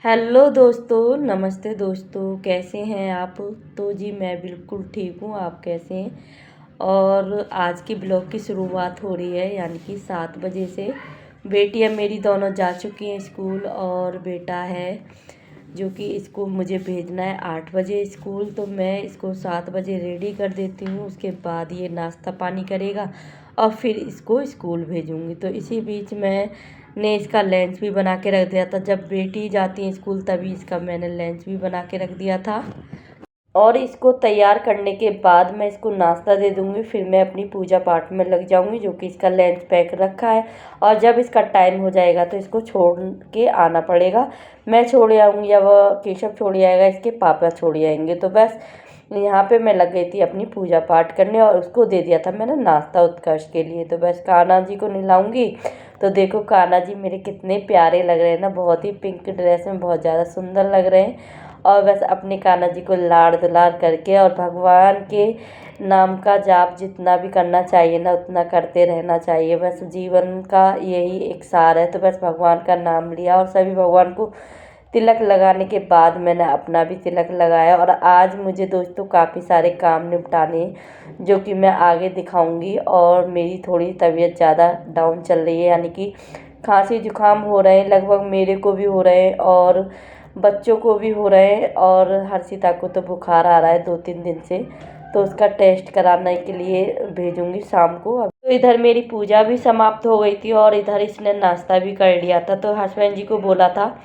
Hello दोस्तों, नमस्ते दोस्तों, कैसे हैं आप। तो जी मैं बिल्कुल ठीक हूँ। आप कैसे हैं। और आज की ब्लॉग की शुरुआत हो रही है, यानी कि 7 बजे से। बेटियां मेरी दोनों जा चुकी हैं स्कूल, और बेटा है जो कि इसको मुझे भेजना है 8 बजे स्कूल। तो मैं इसको 7 बजे रेडी कर देती हूँ। उसके बाद ये नाश्ता पानी करेगा और फिर इसको स्कूल भेजूँगी। तो इसी बीच मैंने इसका लंच भी बना के रख दिया था। जब बेटी जाती है स्कूल तभी इसका मैंने लंच भी बना के रख दिया था। और इसको तैयार करने के बाद मैं इसको नाश्ता दे दूँगी। फिर मैं अपनी पूजा पाठ में लग जाऊँगी, जो कि इसका लंच पैक रखा है। और जब इसका टाइम हो जाएगा तो इसको छोड़ के आना पड़ेगा। मैं छोड़ आऊँगी या वह केशव छोड़ आएगा, इसके पापा छोड़ आएंगे। तो बस यहाँ पे मैं लग गई थी अपनी पूजा पाठ करने, और उसको दे दिया था मैंने नाश्ता उत्कर्ष के लिए। तो बस कान्हा जी को नहलाऊँगी। तो देखो कान्हा जी मेरे कितने प्यारे लग रहे हैं ना, बहुत ही पिंक ड्रेस में बहुत ज़्यादा सुंदर लग रहे हैं। और बस अपने कान्हा जी को लाड़ दुलार करके और भगवान के नाम का जाप जितना भी करना चाहिए ना उतना करते रहना चाहिए। बस जीवन का यही एक सार है। तो बस भगवान का नाम लिया और सभी भगवान को तिलक लगाने के बाद मैंने अपना भी तिलक लगाया। और आज मुझे दोस्तों काफ़ी सारे काम निपटाने हैं, जो कि मैं आगे दिखाऊंगी। और मेरी थोड़ी तबीयत ज़्यादा डाउन चल रही है, यानी कि खांसी जुकाम हो रहे हैं, लगभग मेरे को भी हो रहे हैं और बच्चों को भी हो रहे हैं। और हर्षिता को तो बुखार आ रहा है 2-3 दिन से। तो उसका टेस्ट कराने के लिए भेजूंगी शाम को। अब तो इधर मेरी पूजा भी समाप्त हो गई थी और इधर इसने नाश्ता भी कर लिया था। तो हस्बैंड जी को बोला था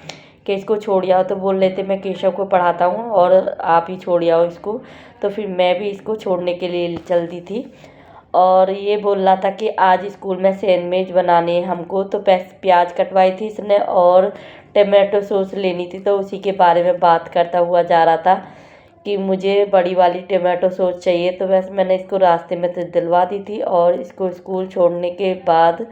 कि इसको छोड़ आओ, तो बोल रहे थे मैं केशव को पढ़ाता हूँ और आप ही छोड़ आओ इसको। तो फिर मैं भी इसको छोड़ने के लिए चल दी थी। और ये बोल रहा था कि आज स्कूल में सैंडविच बनाने हैं हमको। तो प्याज कटवाई थी इसने और टमाटो सॉस लेनी थी। तो उसी के बारे में बात करता हुआ जा रहा था कि मुझे बड़ी वाली टमाटो सॉस चाहिए। तो बस मैंने इसको रास्ते में से दिलवा दी थी। और इसको स्कूल छोड़ने के बाद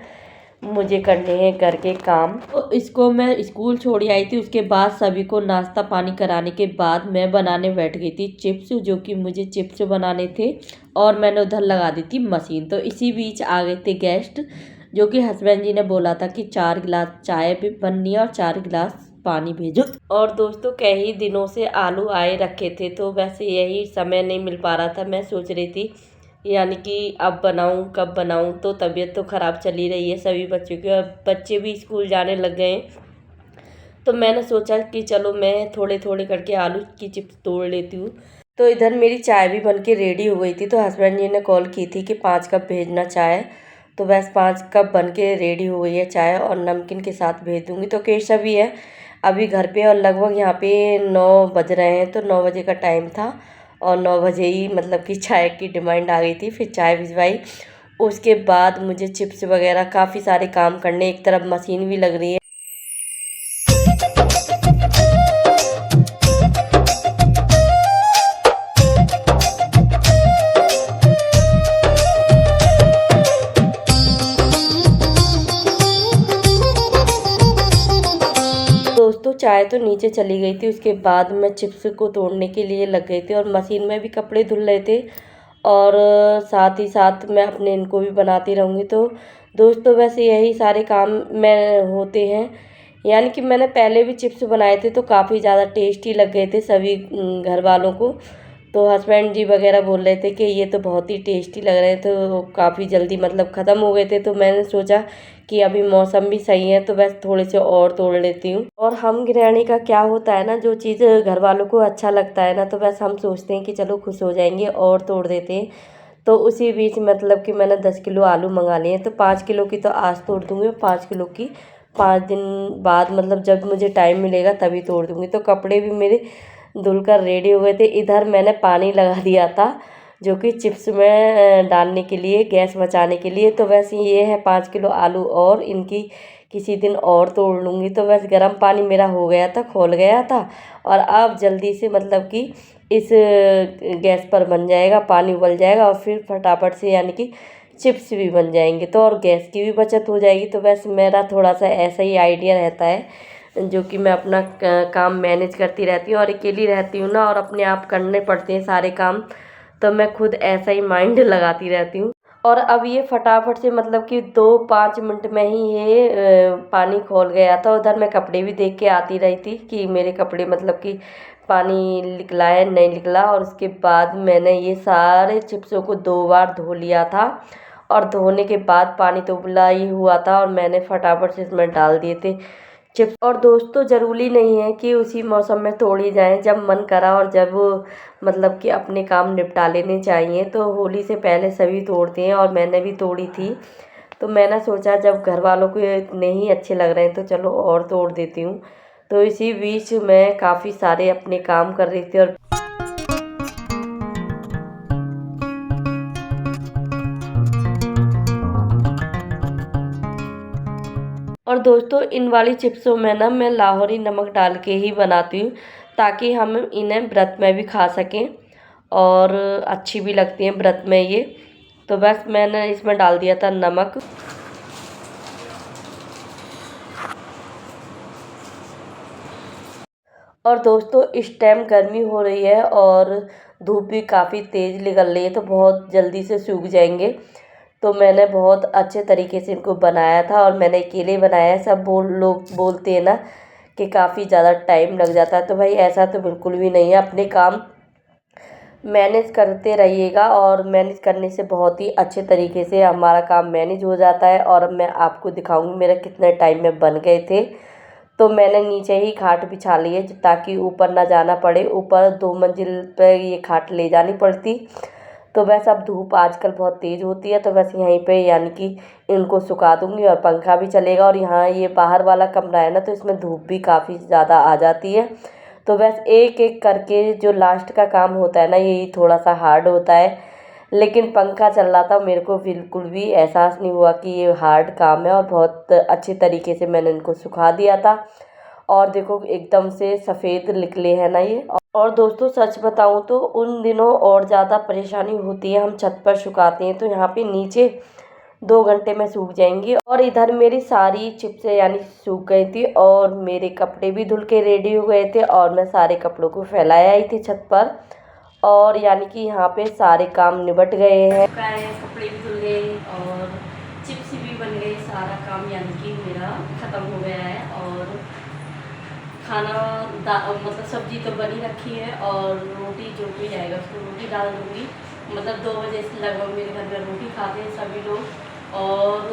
मुझे करने हैं घर के काम। तो इसको मैं स्कूल छोड़ आई थी। उसके बाद सभी को नाश्ता पानी कराने के बाद मैं बनाने बैठ गई थी चिप्स, जो कि मुझे चिप्स बनाने थे। और मैंने उधर लगा दी थी मशीन। तो इसी बीच आ गए थे गेस्ट, जो कि हस्बैंड जी ने बोला था कि 4 गिलास चाय भी बननी है और 4 गिलास पानी भेजो। और दोस्तों कई दिनों से आलू आए रखे थे, तो वैसे यही समय नहीं मिल पा रहा था। मैं सोच रही थी यानी कि अब बनाऊं कब बनाऊं। तो तबीयत तो ख़राब चली रही है सभी बच्चों की, और बच्चे भी स्कूल जाने लग गए हैं। तो मैंने सोचा कि चलो मैं थोड़े थोड़े करके आलू की चिप्स तोड़ लेती हूँ। तो इधर मेरी चाय भी बन के रेडी हो गई थी। तो हस्बैंड जी ने कॉल की थी कि 5 कप भेजना चाय। तो बस 5 कप बन के रेडी हो गई है चाय, और नमकीन के साथ भेज दूँगी। तो केशव भी है अभी घर पे, और लगभग यहाँ पे 9 बज रहे हैं। तो 9 बजे का टाइम था और 9 बजे ही मतलब कि चाय की डिमांड आ गई थी। फिर चाय भिजवाई। उसके बाद मुझे चिप्स वगैरह काफ़ी सारे काम करने, एक तरफ मशीन भी लग रही है। दोस्तों चाय तो नीचे चली गई थी। उसके बाद मैं चिप्स को तोड़ने के लिए लग गई थी, और मशीन में भी कपड़े धुल रहे थे। और साथ ही साथ मैं अपने इनको भी बनाती रहूँगी। तो दोस्तों वैसे यही सारे काम मैं होते हैं। यानी कि मैंने पहले भी चिप्स बनाए थे तो काफ़ी ज़्यादा टेस्टी लग गए थे सभी घर वालों को। तो हस्बैंड जी वगैरह बोल रहे थे कि ये तो बहुत ही टेस्टी लग रहे हैं। तो काफ़ी जल्दी मतलब ख़त्म हो गए थे। तो मैंने सोचा कि अभी मौसम भी सही है, तो बस थोड़े से और तोड़ लेती हूँ। और हम गृहिणी का क्या होता है ना, जो चीज़ घर वालों को अच्छा लगता है ना, तो बस हम सोचते हैं कि चलो खुश हो जाएंगे और तोड़ देते हैं। तो उसी बीच मतलब कि मैंने 10 किलो आलू मंगा लिए हैं। तो 5 किलो की तो आज तोड़ दूँगी, और 5 किलो की 5 दिन बाद, मतलब जब मुझे टाइम मिलेगा तभी तोड़ दूँगी। तो कपड़े भी मेरे धुलकर रेडी हो गए थे। इधर मैंने पानी लगा दिया था, जो कि चिप्स में डालने के लिए, गैस बचाने के लिए। तो बस ये है 5 किलो आलू, और इनकी किसी दिन और तोड़ लूँगी। तो बस गर्म पानी मेरा हो गया था, खौल गया था। और अब जल्दी से मतलब कि इस गैस पर बन जाएगा, पानी उबल जाएगा, और फिर फटाफट से यानी कि चिप्स भी बन जाएंगे। तो और गैस की भी बचत हो जाएगी। तो बस मेरा थोड़ा सा ऐसा ही आइडिया रहता है, जो कि मैं अपना काम मैनेज करती रहती हूँ। और अकेली रहती हूँ ना, और अपने आप करने पड़ते हैं सारे काम। तो मैं खुद ऐसा ही माइंड लगाती रहती हूँ। और अब ये फटाफट से मतलब कि 2-5 मिनट में ही ये पानी खौल गया था। उधर मैं कपड़े भी देख के आती रही थी कि मेरे कपड़े मतलब कि पानी निकला है नहीं निकला। और उसके बाद मैंने ये सारे चिप्सों को 2 बार धो लिया था और धोने के बाद पानी तो उबला ही हुआ था और मैंने फटाफट से इसमें डाल दिए थे चिप्स। और दोस्तों ज़रूरी नहीं है कि उसी मौसम में तोड़ी जाएं, जब मन करा और जब मतलब कि अपने काम निपटा लेने चाहिए। तो होली से पहले सभी तोड़ते हैं और मैंने भी तोड़ी थी। तो मैंने सोचा जब घर वालों को नहीं अच्छे लग रहे हैं तो चलो और तोड़ देती हूँ। तो इसी बीच मैं काफ़ी सारे अपने काम कर रही थी। और दोस्तों इन वाली चिप्सों में ना मैं लाहौरी नमक डाल के ही बनाती हूँ ताकि हम इन्हें व्रत में भी खा सकें और अच्छी भी लगती हैं व्रत में ये। तो बस मैंने इसमें डाल दिया था नमक। और दोस्तों इस टाइम गर्मी हो रही है और धूप भी काफ़ी तेज़ निकल रही है तो बहुत जल्दी से सूख जाएंगे। तो मैंने बहुत अच्छे तरीके से इनको बनाया था और मैंने अकेले बनाया है। सब लोग बोलते हैं ना कि काफ़ी ज़्यादा टाइम लग जाता है, तो भाई ऐसा तो बिल्कुल भी नहीं है। अपने काम मैनेज करते रहिएगा और मैनेज करने से बहुत ही अच्छे तरीके से हमारा काम मैनेज हो जाता है। और अब मैं आपको दिखाऊंगी मेरा कितने टाइम में बन गए थे। तो मैंने नीचे ही खाट बिछा ली है ताकि ऊपर ना जाना पड़े। ऊपर 2 मंजिल पे ये खाट ले जानी पड़ती। तो बस अब धूप आजकल बहुत तेज़ होती है तो बस यहीं पे यानी कि इनको सुखा दूंगी और पंखा भी चलेगा। और यहाँ ये बाहर वाला कमरा है ना तो इसमें धूप भी काफ़ी ज़्यादा आ जाती है। तो बस एक एक करके जो लास्ट का काम होता है ना यही थोड़ा सा हार्ड होता है। लेकिन पंखा चल रहा था, मेरे को बिल्कुल भी एहसास नहीं हुआ कि ये हार्ड काम है और बहुत अच्छे तरीके से मैंने इनको सुखा दिया था। और देखो एकदम से सफ़ेद निकले हैं ना ये। और दोस्तों सच बताऊं तो उन दिनों और ज़्यादा परेशानी होती है। हम छत पर सुखाते हैं तो यहाँ पे नीचे 2 घंटे में सूख जाएंगी। और इधर मेरी सारी चिप्सें यानी सूख गई थी और मेरे कपड़े भी धुल के रेडी हो गए थे और मैं सारे कपड़ों को फैलाया आई थी छत पर। और यानी कि यहाँ पे सारे काम निबट गए हैं। कपड़े भी धुल गए और चिप्स भी बन गई। सारा काम यानी कि मेरा ख़त्म हो गया है। और खाना मतलब सब्जी तो बनी रखी है और रोटी जो भी आएगा उसको रोटी डाल दूँगी। मतलब 2 बजे से लगभग मेरे घर में रोटी खाते हैं सभी लोग। और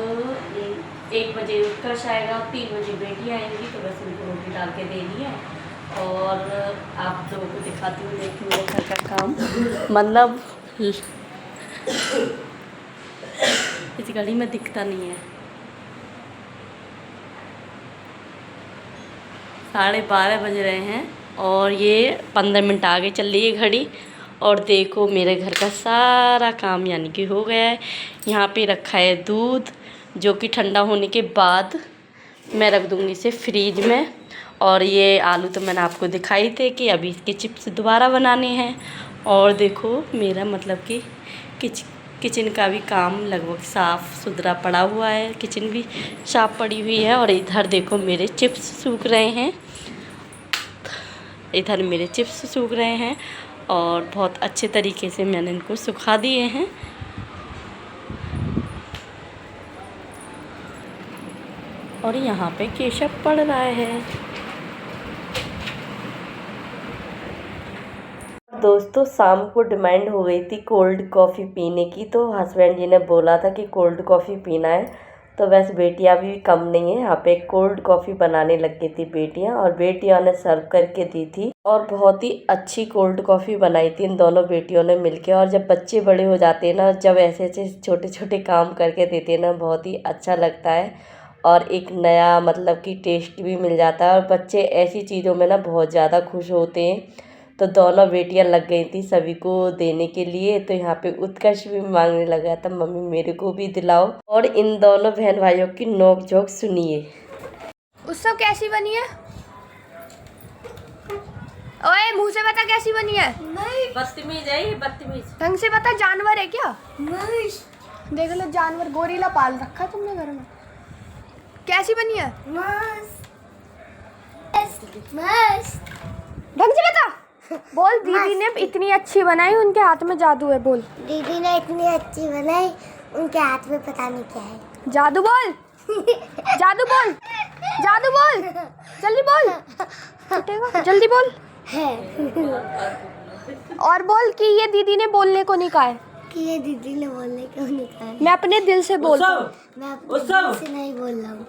1 बजे उत्कर्ष आएगा, 3 बजे बेटी आएंगी तो बस उनको रोटी डाल के देनी है। और आप लोगों को दिखाती हूँ देखिए मेरे घर का काम। मतलब इस घड़ी में दिखता नहीं है। 12:30 बज रहे हैं और ये 15 मिनट आगे चल रही है घड़ी। और देखो मेरे घर का सारा काम यानी कि हो गया है। यहाँ पे रखा है दूध जो कि ठंडा होने के बाद मैं रख दूँगी इसे फ्रीज में। और ये आलू तो मैंने आपको दिखाई थे कि अभी इसके चिप्स दोबारा बनाने हैं। और देखो मेरा मतलब कि किचन का भी काम लगभग साफ़ सुथरा पड़ा हुआ है। किचन भी साफ़ पड़ी हुई है। और इधर देखो मेरे चिप्स सूख रहे हैं। इधर मेरे चिप्स सूख रहे हैं और बहुत अच्छे तरीके से मैंने इनको सुखा दिए हैं। और यहाँ पे केशव पड़ रहा है। दोस्तों शाम को डिमांड हो गई थी कोल्ड कॉफ़ी पीने की। तो हस्बैंड जी ने बोला था कि कोल्ड कॉफ़ी पीना है। तो बस बेटियां भी कम नहीं है, यहाँ पे कोल्ड कॉफ़ी बनाने लग गई थी बेटियां। और बेटियों ने सर्व करके दी थी और बहुत ही अच्छी कोल्ड कॉफ़ी बनाई थी इन दोनों बेटियों ने मिलके। और जब बच्चे बड़े हो जाते हैं ना, जब ऐसे ऐसे छोटे छोटे काम करके देते हैं ना, बहुत ही अच्छा लगता है और एक नया मतलब कि टेस्ट भी मिल जाता है। और बच्चे ऐसी चीज़ों में ना बहुत ज़्यादा खुश होते हैं। तो दोनों बेटियां लग गई थी सभी को देने के लिए। तो यहाँ पे उत्कर्ष भी मांगने लगा था मम्मी मेरे को भी दिलाओ। और इन दोनों बहन भाइयों की नोक झोंक सुनिए। उत्सव कैसी बनी है? ओए मुंह से बता कैसी बनी है? नहीं बदतमीज है ये, बदतमीज। ढंग से बता, जानवर है क्या? नहीं। देख लो जानवर, गोरिल्ला पाल रखा है तुमने घर में। कैसी बनी है? मस्त। मस्त। ढंग से बता। बोल दीदी ने इतनी अच्छी बनाई, उनके हाथ में जादू है। बोल दीदी ने इतनी अच्छी बनाई, उनके हाथ में पता नहीं क्या है। जादू बोल, जादू बोल, जादू बोल, जल्दी बोल, फटेगा, जल्दी बोल। है और बोल कि ये दीदी ने बोलने को नहीं कहा है। कि ये दीदी ने बोलने क्यों नहीं कहा है? मैं अपने दिल से बोलता हूँ। मैं अपने दिल से नहीं बोल रहा हूँ।